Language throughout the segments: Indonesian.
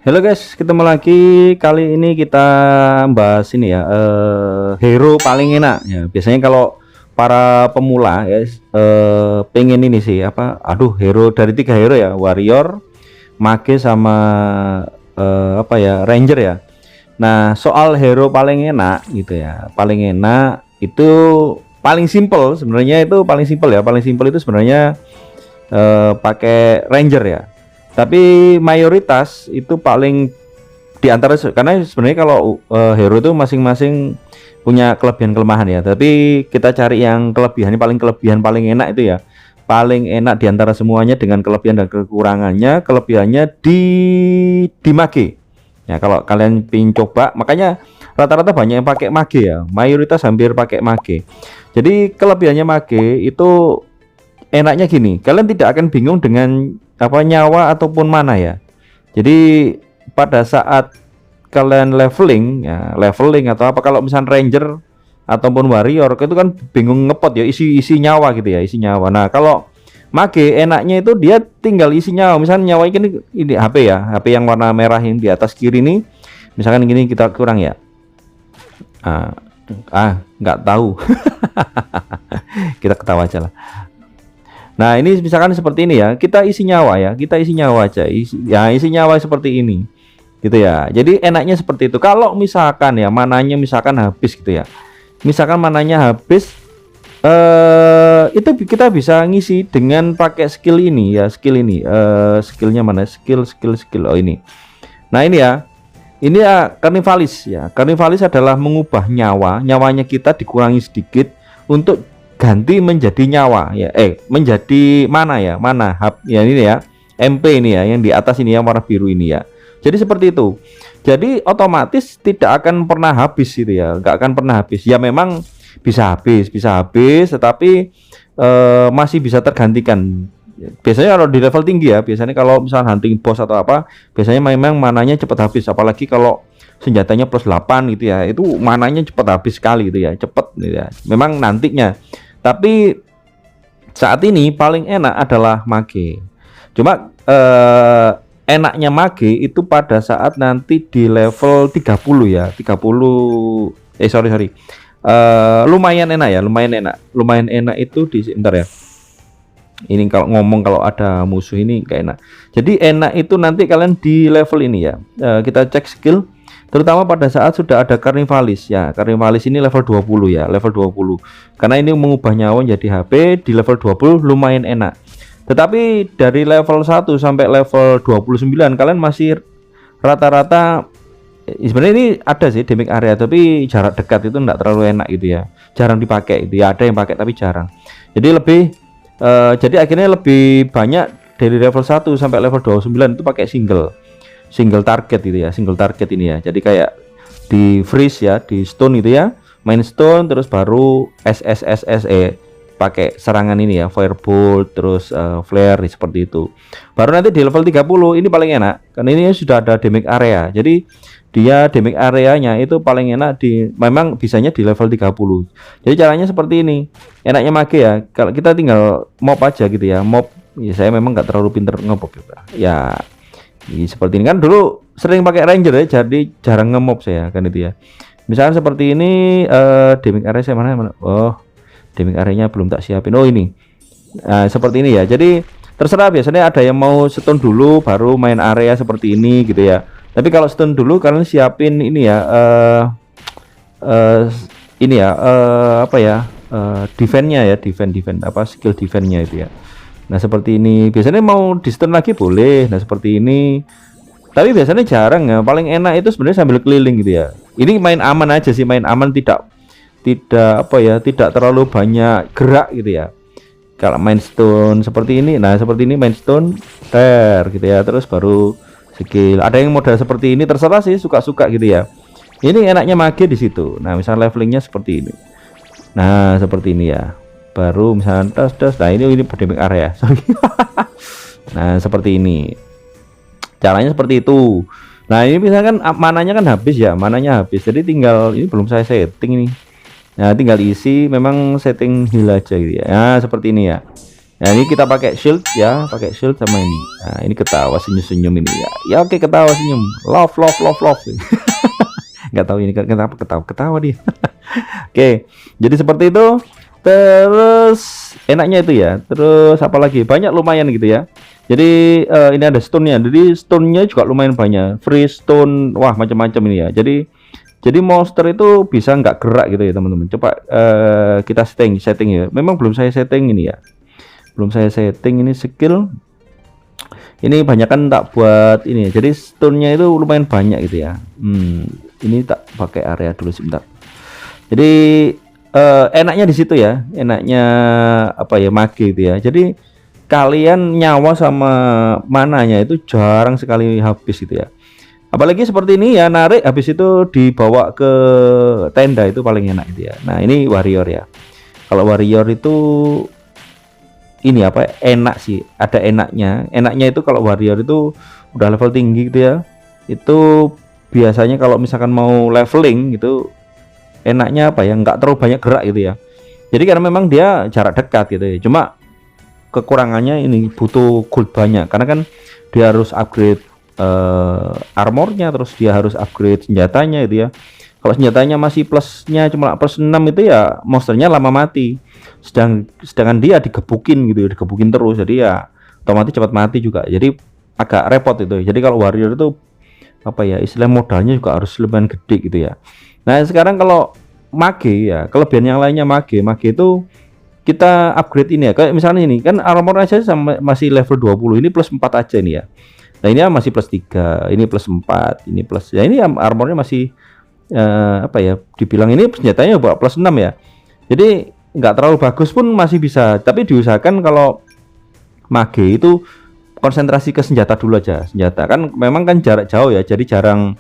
Halo guys, ketemu lagi. Kali ini kita bahas ini ya, hero paling enak ya. Biasanya kalau para pemula ya, pengen ini sih apa? Aduh, hero dari 3 hero ya, warrior, mage sama apa ya, ranger ya. Nah, soal hero paling enak gitu ya, paling enak itu paling simple sebenarnya, itu paling simple ya, paling simple itu sebenarnya pakai ranger ya. Tapi mayoritas itu paling di antara, karena sebenarnya kalau hero itu masing-masing punya kelebihan kelemahan ya. Tapi kita cari yang kelebihannya, kelebihan paling enak itu ya. Paling enak di antara semuanya dengan kelebihan dan kekurangannya. Kelebihannya di mage. Ya, kalau kalian pingin coba, makanya rata-rata banyak yang pakai mage ya. Mayoritas hampir pakai mage. Jadi kelebihannya mage itu enaknya gini, kalian tidak akan bingung dengan apa nyawa ataupun mana ya. Jadi pada saat kalian leveling ya, leveling atau apa, kalau misalnya ranger ataupun warrior itu kan bingung ngepot ya, isi nyawa gitu ya, isi nyawa. Nah, kalau mage enaknya itu dia tinggal isi nyawa. Misalnya nyawa ini HP ya, HP yang warna merah yang di atas kiri nih. Misalkan gini kita kurang ya. Nggak tahu. Kita ketawa aja lah. Nah, ini misalkan seperti ini ya, kita isi nyawa ya, kita isi nyawa aja, isi nyawa seperti ini, gitu ya. Jadi enaknya seperti itu. Kalau misalkan ya mananya misalkan habis gitu ya, misalkan mananya habis, itu kita bisa ngisi dengan pakai skill ini ya, skill ini, skillnya mana? Skill. Oh ini. Nah ini ya Carnivalis ya. Carnivalis adalah mengubah nyawanya kita dikurangi sedikit untuk ganti menjadi nyawa ya, menjadi mana ya, ya ini ya, MP ini ya, yang di atas ini yang warna biru ini ya. Jadi seperti itu. Jadi otomatis tidak akan pernah habis gitu ya, nggak akan pernah habis ya. Memang bisa habis, tetapi masih bisa tergantikan. Biasanya kalau di level tinggi ya, biasanya kalau misalnya hunting boss atau apa, biasanya memang mananya cepat habis. Apalagi kalau senjatanya plus 8 gitu ya, itu mananya cepat habis sekali gitu ya, cepat gitu ya. Memang nantinya. Tapi saat ini paling enak adalah mage. Cuma enaknya mage itu pada saat nanti di level 30 ya, 30 sorry. Lumayan enak ya, lumayan enak itu di sebentar ya. Ini kalau ngomong kalau ada musuh ini gak enak. Jadi enak itu nanti kalian di level ini ya. Kita cek skill, terutama pada saat sudah ada Carnivalis ya. Carnivalis ini level 20 ya, level 20. Karena ini mengubah nyawa jadi HP di level 20 lumayan enak. Tetapi dari level 1 sampai level 29 kalian masih rata-rata, sebenarnya ini ada sih damage area, tapi jarak dekat itu enggak terlalu enak gitu ya. Jarang dipakai itu ya, ada yang pakai tapi jarang. Jadi akhirnya lebih banyak dari level 1 sampai level 29 itu pakai single target gitu ya, single target ini ya. Jadi kayak di freeze ya, di stone itu ya, main stone terus baru SSSSE pakai serangan ini ya, firebolt terus flare seperti itu. Baru nanti di level 30 ini paling enak karena ini sudah ada damage area. Jadi dia damage areanya itu paling enak memang bisanya di level 30. Jadi caranya seperti ini. Enaknya mage ya, kalau kita tinggal mob aja gitu ya. Mob ya, saya memang nggak terlalu pinter ngemob gitu. Ya seperti ini kan, dulu sering pakai ranger ya, jadi jarang ngemob saya kan itu ya. Misalnya seperti ini, damage area saya mana? Oh, damage areanya belum tak siapin. Oh ini. Nah, seperti ini ya. Jadi terserah, biasanya ada yang mau stun dulu baru main area seperti ini gitu ya. Tapi kalau stun dulu kalian siapin ini ya, apa ya, defense-nya ya, defense apa, skill defense-nya itu ya. Nah seperti ini, biasanya mau di stun lagi boleh. Nah seperti ini, tapi biasanya jarang ya. Paling enak itu sebenarnya sambil keliling gitu ya. Ini main aman aja sih, main aman, tidak apa ya, tidak terlalu banyak gerak gitu ya. Kalau main stone seperti ini, nah seperti ini main stone gitu ya, terus baru skill. Ada yang modal seperti ini, terserah sih, suka-suka gitu ya. Ini enaknya mage di situ. Nah misalnya levelingnya seperti ini, nah seperti ini ya, baru misalnya tes. Nah ini damage area. Nah seperti ini caranya, seperti itu. Nah ini misalkan mananya kan habis ya, jadi tinggal, ini belum saya setting ini. Nah tinggal isi, memang setting heal aja gitu ya. Nah seperti ini ya. Nah ini kita pakai shield ya, pakai shield sama ini. Nah ini ketawa senyum-senyum ini ya. Ya oke, ketawa senyum, love love love love. Nggak tahu ini kenapa ketawa dia. Oke, jadi seperti itu. Terus enaknya itu ya. Terus apa lagi? Banyak lumayan gitu ya. Jadi ini ada stone-nya. Jadi stone-nya juga lumayan banyak. Free stone, wah macam-macam ini ya. Jadi monster itu bisa nggak gerak gitu ya teman-teman. Coba kita setting ya. Memang belum saya setting ini ya. Belum saya setting ini skill. Ini banyak kan tak buat ini ya. Jadi stone-nya itu lumayan banyak gitu ya. Ini tak pakai area dulu sebentar. Jadi enaknya di situ ya, enaknya apa ya, mage gitu ya. Jadi kalian nyawa sama mananya itu jarang sekali habis gitu ya. Apalagi seperti ini ya, narik habis itu dibawa ke tenda itu paling enak gitu ya. Nah ini warrior ya. Kalau warrior itu ini apa, enak sih, ada enaknya. Enaknya itu kalau warrior itu udah level tinggi gitu ya. Itu biasanya kalau misalkan mau leveling gitu, enaknya apa ya, nggak terlalu banyak gerak gitu ya. Jadi karena memang dia jarak dekat gitu ya. Cuma kekurangannya ini butuh gold banyak, karena kan dia harus upgrade armornya, terus dia harus upgrade senjatanya gitu ya. Kalau senjatanya masih plusnya cuma plus 6 itu ya monsternya lama mati. Sedangkan dia digebukin gitu ya, digebukin terus, jadi ya otomatis cepat mati juga. Jadi agak repot itu. Jadi kalau warrior itu apa ya, istilah modalnya juga harus lumayan gede gitu ya. Nah sekarang kalau mage ya, kelebihan yang lainnya mage itu kita upgrade ini ya, kayak misalnya ini kan armor aja sama masih level 20, ini plus 4 aja ini ya. Nah ini masih plus 3, ini plus 4, ini plus ya, ini armornya masih apa ya, dibilang ini senjatanya buat plus 6 ya. Jadi nggak terlalu bagus pun masih bisa, tapi diusahakan kalau mage itu konsentrasi ke senjata dulu aja. Senjata kan memang kan jarak jauh ya, jadi jarang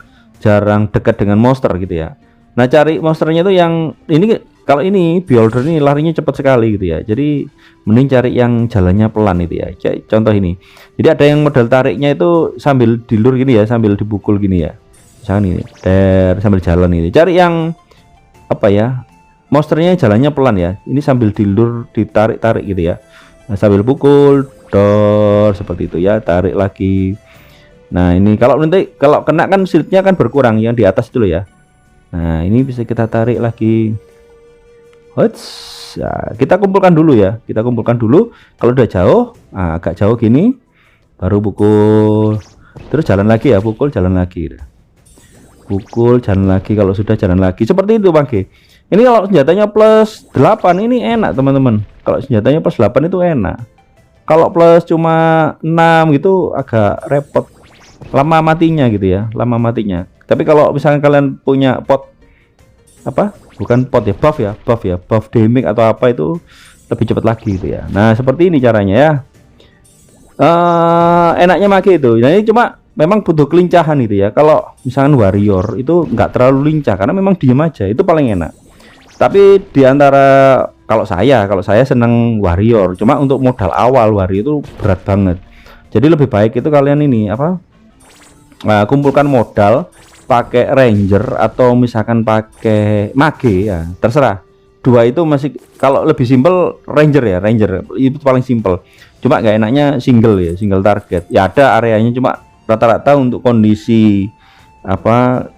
dekat dengan monster gitu ya. Nah cari monsternya itu yang ini, kalau ini beholder ini larinya cepat sekali gitu ya. Jadi mending cari yang jalannya pelan itu ya. Contoh ini, jadi ada yang modal tariknya itu sambil dilur gini ya, sambil dipukul gini ya. Misalkan ini sambil jalan ini. Cari yang apa ya, monsternya jalannya pelan ya. Ini sambil dilur, ditarik gitu ya. Nah, sambil pukul dor seperti itu ya, tarik lagi. Nah ini kalau nanti kalau kena kan shieldnya kan berkurang yang di atas dulu ya. Nah ini bisa kita tarik lagi. Nah, kita kumpulkan dulu ya, kita kumpulkan dulu. Kalau udah jauh, nah, agak jauh gini, baru pukul. Terus jalan lagi ya, pukul, jalan lagi, pukul, jalan lagi. Kalau sudah jalan lagi seperti itu Bang G. Ini kalau senjatanya plus 8 ini enak teman-teman. Kalau senjatanya plus 8 itu enak. Kalau plus cuma 6 gitu agak repot, lama matinya gitu ya, lama matinya. Tapi kalau misalnya kalian punya pot apa, bukan pot ya, buff damage atau apa, itu lebih cepat lagi gitu ya. Nah seperti ini caranya ya. Enaknya mage itu. Nah ini cuma memang butuh kelincahan gitu ya. Kalau misalkan warrior itu nggak terlalu lincah karena memang diem aja, itu paling enak. Tapi diantara kalau saya seneng warrior, cuma untuk modal awal warrior itu berat banget. Jadi lebih baik itu kalian ini apa, kumpulkan modal pakai ranger atau misalkan pakai mage ya, terserah. Dua itu masih, kalau lebih simpel ranger ya, ranger itu paling simpel. Cuma nggak enaknya single ya, single target ya, ada areanya. Cuma rata-rata untuk kondisi apa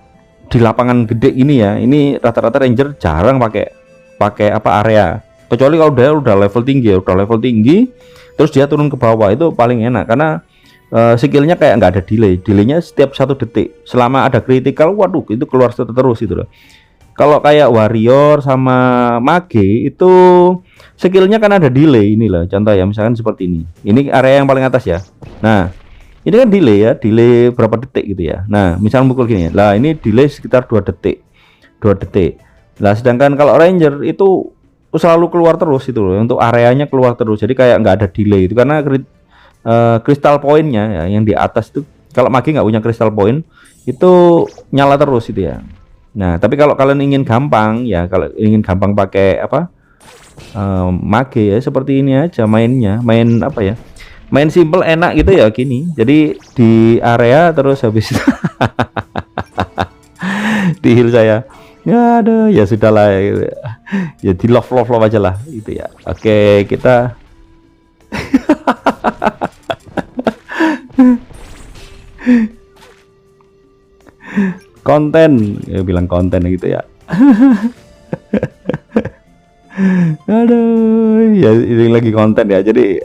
di lapangan gede ini ya, ini rata-rata ranger jarang pakai apa area, kecuali kalau dia udah level tinggi ya, udah level tinggi terus dia turun ke bawah, itu paling enak karena skillnya kayak nggak ada delaynya setiap 1 detik. Selama ada critical, waduh itu keluar terus itu loh. Kalau kayak warrior sama mage itu skillnya kan ada delay. Inilah contoh ya, misalkan seperti ini area yang paling atas ya. Nah ini kan delay ya, delay berapa detik gitu ya. Nah misalnya pukul gini lah, ini delay sekitar 2 detik. Nah sedangkan kalau ranger itu selalu keluar terus itu loh, untuk areanya keluar terus, jadi kayak nggak ada delay itu karena kristal poinnya ya, yang di atas itu kalau mage nggak punya kristal poin itu nyala terus itu ya. Nah tapi kalau kalian ingin gampang ya, kalau ingin gampang pakai apa, mage ya seperti ini aja mainnya, main apa ya, main simple enak gitu ya gini. Jadi di area terus habis di heal saya ya, aduh ya sudahlah gitu. Ya di love aja lah gitu ya. Oke kita Konten, ya bilang konten gitu ya. Aduh, ya ini lagi konten ya. Jadi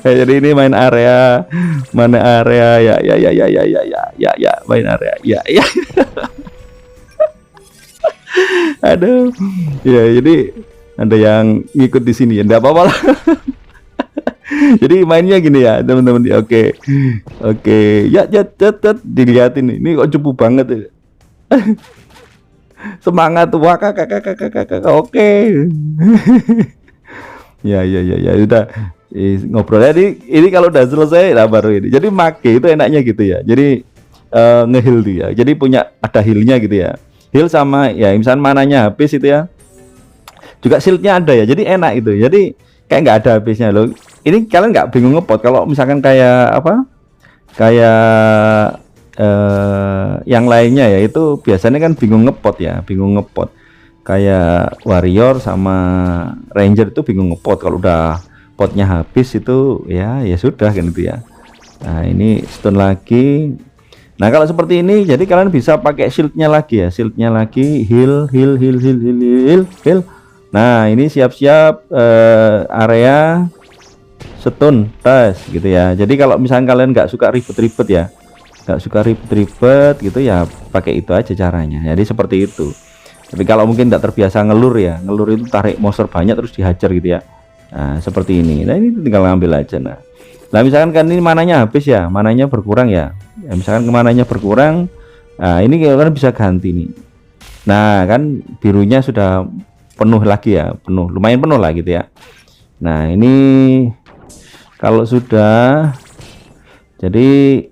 jadi ini main area, mana area ya main area ya. Aduh, ya jadi ada yang ngikut di sini ya, enggak apa-apa lah. Jadi mainnya gini ya teman-teman. Oke, oke, ya dilihatin ini kok cupu banget ya. Semangat wah kakak. Oke. Ya udah. Ngobrol jadi ini kalau udah selesai lah baru ini. Jadi make itu enaknya gitu ya. Jadi ngeheal dia. Jadi punya ada healnya gitu ya. Heal sama ya misalnya mananya habis itu ya. Juga shieldnya ada ya. Jadi enak itu. Jadi kayak nggak ada habisnya loh. Ini kalian nggak bingung ngepot kalau misalkan kayak apa? Kayak yang lainnya ya itu biasanya kan bingung ngepot ya, bingung ngepot. Kayak warrior sama ranger itu bingung ngepot kalau udah potnya habis itu ya sudah kan itu ya. Nah ini stun lagi. Nah kalau seperti ini jadi kalian bisa pakai shieldnya lagi ya, shieldnya lagi heal. Nah ini siap-siap area stun tes gitu ya. Jadi kalau misalnya kalian nggak suka ribet-ribet ya, nggak suka ribet-ribet gitu ya, pakai itu aja caranya. Jadi seperti itu. Tapi kalau mungkin nggak terbiasa ngelur ya, ngelur itu tarik monster banyak terus dihajar gitu ya. Nah seperti ini. Nah ini tinggal ngambil aja. Nah misalkan kan ini mananya habis ya, mananya berkurang ya. Misalkan mananya berkurang, nah ini kalian bisa ganti nih. Nah kan birunya sudah penuh lagi ya, penuh, lumayan penuh lah gitu ya. Nah ini kalau sudah, jadi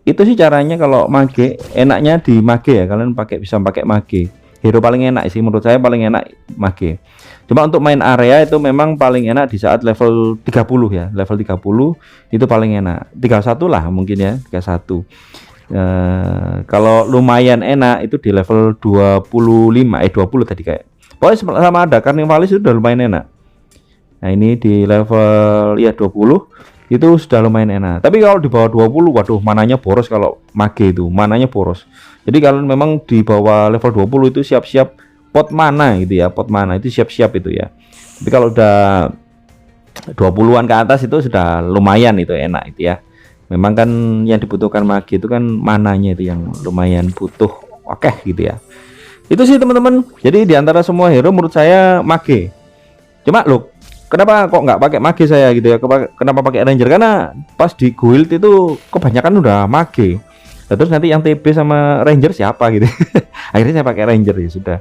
itu sih caranya kalau mage. Enaknya di mage ya, kalian bisa pakai mage. Hero paling enak sih menurut saya, paling enak mage. Cuma untuk main area itu memang paling enak di saat level 30 ya, level 30 itu paling enak. 31 lah mungkin ya, 31. Kalau lumayan enak itu di level 25 20 tadi kayak. Pokoknya sama ada Carnivalis itu udah lumayan enak. Nah ini di level ya 20 itu sudah lumayan enak. Tapi kalau di bawah 20 waduh mananya boros. Kalau mage itu mananya boros. Jadi kalau memang di bawah level 20 itu siap-siap pot mana gitu ya, pot mana itu siap-siap itu ya. Tapi kalau udah 20-an ke atas itu sudah lumayan itu enak itu ya. Memang kan yang dibutuhkan mage itu kan mananya itu yang lumayan butuh. Oke gitu ya. Itu sih teman-teman. Jadi di antara semua hero menurut saya mage. Cuma loh, kenapa kok nggak pakai mage saya gitu ya? Kenapa pakai ranger? Karena pas di guild itu kebanyakan udah mage. Nah, terus nanti yang TB sama ranger siapa gitu. Akhirnya saya pakai ranger ya sudah.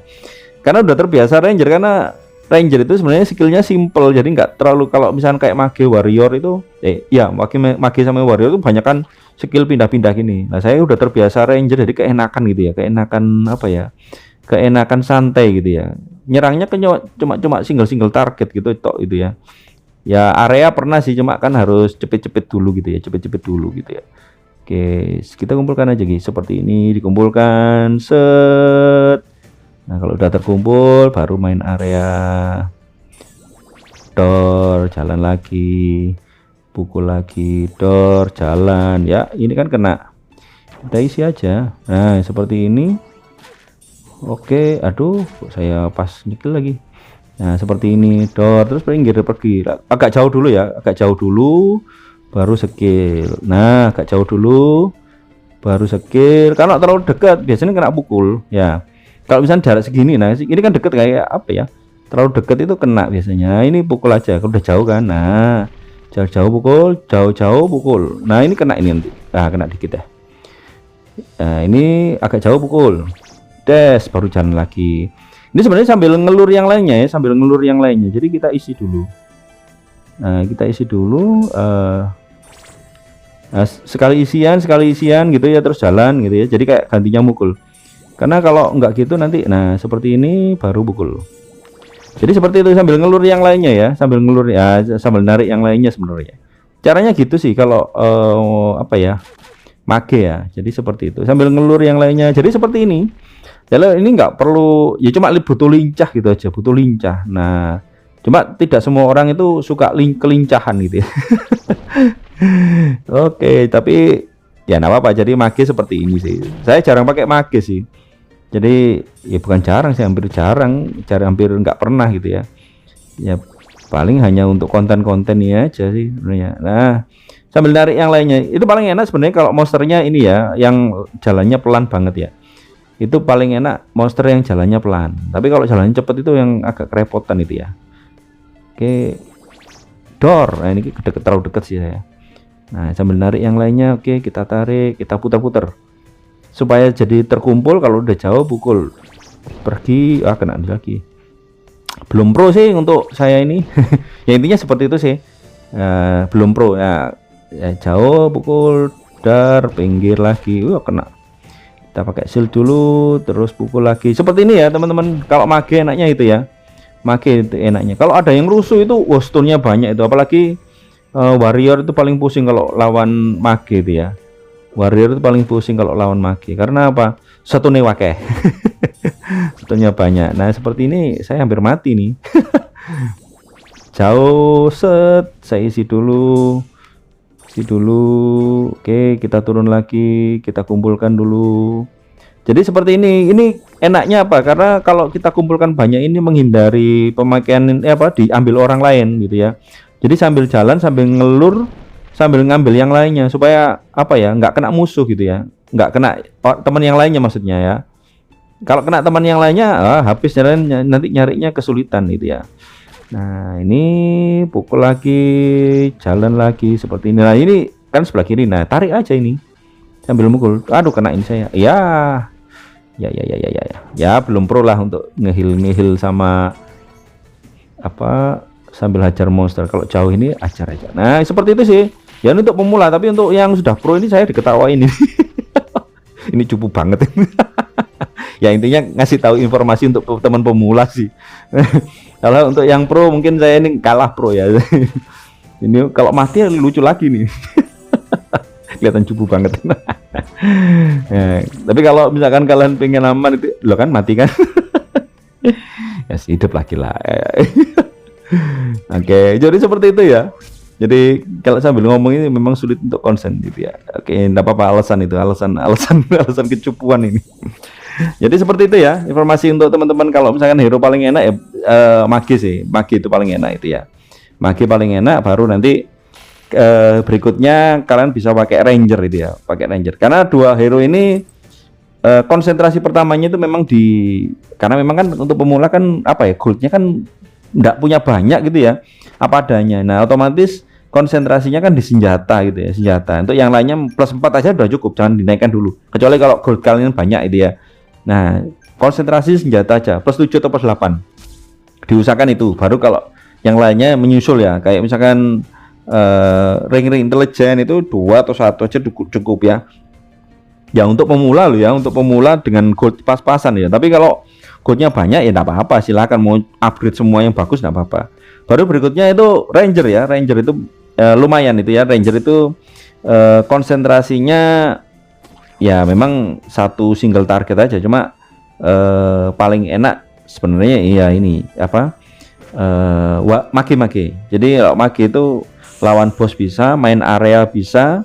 Karena udah terbiasa ranger, karena ranger itu sebenarnya skillnya simple. Jadi nggak terlalu, kalau misalnya kayak mage warrior itu ya mage sama warrior itu banyak kan skill pindah-pindah gini. Nah saya udah terbiasa ranger, jadi keenakan gitu ya, keenakan apa ya, keenakan santai gitu ya. Nyerangnya kan cuma single target gitu tok itu ya. Ya area pernah sih, cuma kan harus cepet-cepet dulu gitu ya, cepet-cepet dulu gitu ya. Oke, kita kumpulkan aja guys, seperti ini dikumpulkan set. Nah kalau udah terkumpul baru main area door, jalan lagi, pukul lagi, door, jalan ya. Ini kan kena, kita isi aja. Nah seperti ini. Oke, aduh kok saya pas nyekil lagi. Nah seperti ini, door, terus pinggir pergi agak jauh dulu ya, agak jauh dulu baru skill. Nah agak jauh dulu baru skill. Kalau terlalu dekat biasanya kena pukul ya. Kalau misalnya jarak segini, nah ini kan deket kayak apa ya, terlalu deket itu kena biasanya. Ini pukul aja kalau udah jauh kan. Nah jauh-jauh pukul, jauh-jauh pukul. Nah ini kena ini nanti, nah kena dikit ya. Nah ini agak jauh pukul, des baru jalan lagi. Ini sebenarnya sambil ngelur yang lainnya ya, sambil ngelur yang lainnya. Jadi kita isi dulu. Nah kita isi dulu. Nah, sekali isian gitu ya, terus jalan gitu ya. Jadi kayak gantinya mukul. Karena kalau enggak gitu nanti, nah seperti ini baru pukul. Jadi seperti itu sambil ngelur yang lainnya ya, sambil ngelur ya, sambil narik yang lainnya sebenarnya. Caranya gitu sih kalau apa ya, mage ya. Jadi seperti itu sambil ngelur yang lainnya. Jadi seperti ini. Jadi ini enggak perlu ya, cuma butuh lincah gitu aja, butuh lincah. Nah Cuma tidak semua orang itu suka kelincahan gitu ya. Oke, tapi ya nggak apa-apa. Jadi mage seperti ini sih. Saya jarang pakai mage sih. Jadi ya bukan jarang sih, hampir jarang, hampir nggak pernah gitu ya. Ya paling hanya untuk konten-konten ini aja sih sebenarnya. Nah, sambil narik yang lainnya. Itu paling enak sebenarnya kalau monsternya ini ya, yang jalannya pelan banget ya. Itu paling enak monster yang jalannya pelan. Tapi kalau jalannya cepet itu yang agak kerepotan itu ya. Oke, door. Nah, ini terlalu dekat sih saya. Nah, sambil narik yang lainnya, oke, kita tarik, kita putar-putar supaya jadi terkumpul. Kalau udah jauh pukul, pergi, kena lagi. Belum pro sih untuk saya ini. Ya intinya seperti itu sih. Belum pro ya, jauh pukul, dar, pinggir lagi, kena. Kita pakai shield dulu, terus pukul lagi. Seperti ini ya teman-teman. Kalau mage enaknya itu ya. Mage itu enaknya. Kalau ada yang rusuh itu, stone-nya banyak itu. Apalagi warrior itu paling pusing kalau lawan mage itu ya. Warrior itu paling pusing kalau lawan mage. Karena apa? Stone-nya wakeh. Stone-nya banyak. Nah seperti ini saya hampir mati nih. Jauh set. Saya isi dulu. Oke, kita turun lagi, kita kumpulkan dulu. Jadi seperti ini enaknya apa? Karena kalau kita kumpulkan banyak ini menghindari pemakaian diambil orang lain gitu ya. Jadi sambil jalan, sambil ngelur, sambil ngambil yang lainnya supaya nggak kena musuh gitu ya, nggak kena teman yang lainnya maksudnya ya. Kalau kena teman yang lainnya, habis jalan, nanti nyarinya kesulitan gitu ya. Nah ini pukul lagi, jalan lagi seperti ini. Nah ini kan sebelah kiri, nah tarik aja ini sambil mukul. Aduh kena ini saya. Ya belum pro lah untuk ngehil sama sambil hajar monster. Kalau jauh ini ajar aja. Nah seperti itu sih ya untuk pemula. Tapi untuk yang sudah pro ini saya diketawain ini. Ini cupu banget. Ya intinya ngasih tahu informasi untuk teman pemula sih. Kalau untuk yang pro mungkin saya ini kalah pro ya. Ini kalau mati lucu lagi nih. Kelihatan cupu banget. Ya, tapi kalau misalkan kalian pengen aman itu lo kan mati kan. Ya hidup lagi lah. Oke, jadi seperti itu ya. Jadi kalau sambil ngomong ini memang sulit untuk konsen gitu ya. Oke, enggak apa-apa, alasan alasan kecupuan ini. Jadi seperti itu ya informasi untuk teman-teman. Kalau misalkan hero paling enak ya mage sih. Mage itu paling enak itu ya. Mage paling enak, baru nanti berikutnya kalian bisa pakai ranger itu ya. Pakai ranger. Karena dua hero ini konsentrasi pertamanya itu memang karena memang kan untuk pemula kan goldnya kan enggak punya banyak gitu ya. Apa adanya. Nah, otomatis konsentrasinya kan di senjata gitu ya, senjata. Untuk yang lainnya plus 4 aja udah cukup, jangan dinaikkan dulu. Kecuali kalau gold kalian banyak itu ya. Nah, konsentrasi senjata aja plus 7 atau plus 8. Diusahakan itu. Baru kalau yang lainnya menyusul ya. Kayak misalkan ring-ring intelijen itu 2 atau 1 aja cukup ya. Ya untuk pemula loh ya, untuk pemula dengan gold pas-pasan ya. Tapi kalau goldnya banyak ya enggak apa-apa, silakan mau upgrade semua yang bagus enggak apa-apa. Baru berikutnya itu ranger ya. Ranger itu lumayan itu ya. Ranger itu konsentrasinya ya memang satu single target aja. Cuma paling enak sebenarnya iya ini mage. Jadi mage itu lawan bos bisa, main area bisa.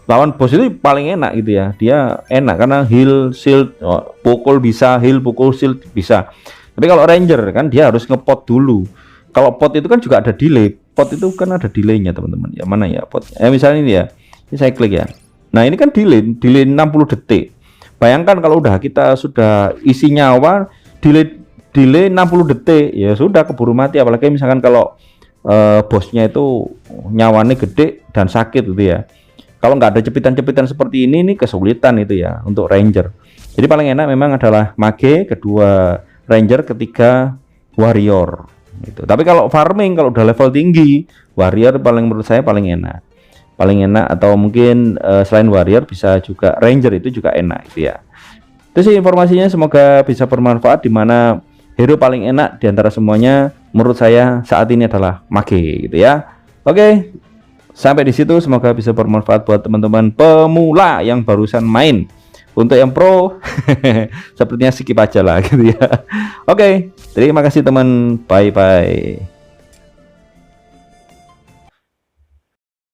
Lawan bos itu paling enak gitu ya. Dia enak karena heal, shield, pukul bisa, heal, pukul, shield bisa. Tapi kalau ranger kan dia harus ngepot dulu. Kalau pot itu kan juga ada delay. Pot itu kan ada delaynya teman-teman. Ya mana ya pot? Misalnya ini ya. Ini saya klik ya. Nah ini kan delay 60 detik. Bayangkan kalau kita sudah isi nyawa, delay 60 detik, ya sudah keburu mati. Apalagi misalkan kalau bosnya itu nyawanya gede dan sakit gitu ya. Kalau nggak ada jepitan-jepitan seperti ini kesulitan itu ya untuk ranger. Jadi paling enak memang adalah mage, kedua ranger, ketiga warrior. Gitu. Tapi kalau farming, kalau udah level tinggi, warrior menurut saya paling enak. Atau mungkin selain warrior bisa juga ranger, itu juga enak gitu ya. Itu sih informasinya, semoga bisa bermanfaat. Dimana hero paling enak diantara semuanya menurut saya saat ini adalah mage gitu ya. Oke, sampai di situ, semoga bisa bermanfaat buat teman-teman pemula yang barusan main. Untuk yang pro sepertinya skip aja lah gitu ya. Oke, terima kasih teman, bye bye.